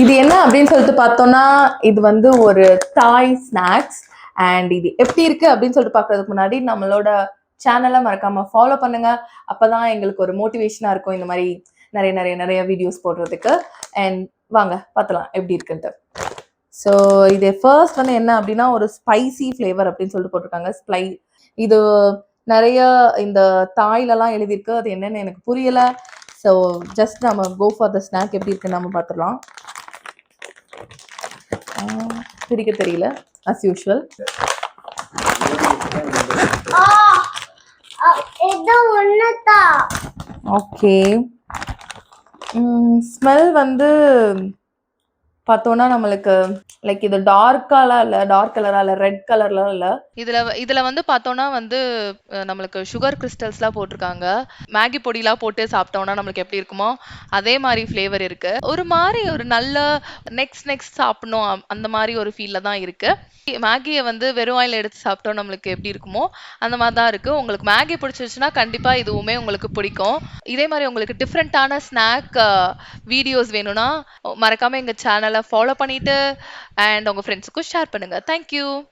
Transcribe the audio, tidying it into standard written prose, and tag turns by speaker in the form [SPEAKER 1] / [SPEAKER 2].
[SPEAKER 1] இது என்ன அப்படின்னு சொல்லிட்டு பார்த்தோம்னா இது வந்து ஒரு தாய் ஸ்நாக்ஸ். அண்ட் இது எப்படி இருக்கு அப்படின்னு சொல்லிட்டு பார்க்கறதுக்கு முன்னாடி நம்மளோட சேனலை மறக்காம ஃபாலோ பண்ணுங்க. அப்பதான் எங்களுக்கு ஒரு மோட்டிவேஷனா இருக்கும் இந்த மாதிரி நிறைய நிறைய நிறைய வீடியோஸ் போடுறதுக்கு. அண்ட் வாங்க பார்த்தலாம் எப்படி இருக்குன்ட்டு. ஸோ இது ஃபர்ஸ்ட் வந்து என்ன அப்படின்னா ஒரு ஸ்பைசி ஃப்ளேவர் அப்படின்னு சொல்லிட்டு போட்டிருக்காங்க. இது நிறைய இந்த தாய்லலாம் எழுதியிருக்கு, அது என்னன்னு எனக்கு புரியல. ஸோ ஜஸ்ட் நம்ம கோ ஃபார் த ஸ்நாக் எப்படி இருக்குன்னு நம்ம பார்த்துடலாம். பிரிக்க தெரியல as usual. ஓகே, ஸ்மெல் வந்து பார்த்தோன்னா நம்மளுக்கு லைக் இது டார்க் கலரா இல்லை ரெட் கலர்லாம் இல்லை.
[SPEAKER 2] இதுல வந்து பார்த்தோம்னா வந்து நம்மளுக்கு சுகர் கிறிஸ்டல்ஸ்லாம் போட்டிருக்காங்க. மேகி பொடிலாம் போட்டு சாப்பிட்டோம்னா நம்மளுக்கு எப்படி இருக்குமோ அதே மாதிரி ஃப்ளேவர் இருக்கு. ஒரு மாதிரி ஒரு நல்ல நெக்ஸ்ட் சாப்பிடணும் அந்த மாதிரி ஒரு ஃபீல்ல தான் இருக்கு. மேகியை வந்து வெறும் வாயில எடுத்து சாப்பிட்டோம் நம்மளுக்கு எப்படி இருக்குமோ அந்த மாதிரி தான் இருக்கு. உங்களுக்கு மேகி பிடிச்சிருச்சுன்னா கண்டிப்பா இதுவுமே உங்களுக்கு பிடிக்கும். இதே மாதிரி உங்களுக்கு டிஃப்ரெண்டான ஸ்நாக் வீடியோஸ் வேணும்னா மறக்காம எங்க சேனலை ஃபாலோ பண்ணிட்டு அண்ட் உங்க ஃப்ரெண்ட்ஸுக்கும் ஷேர் பண்ணுங்க. தேங்க்யூ.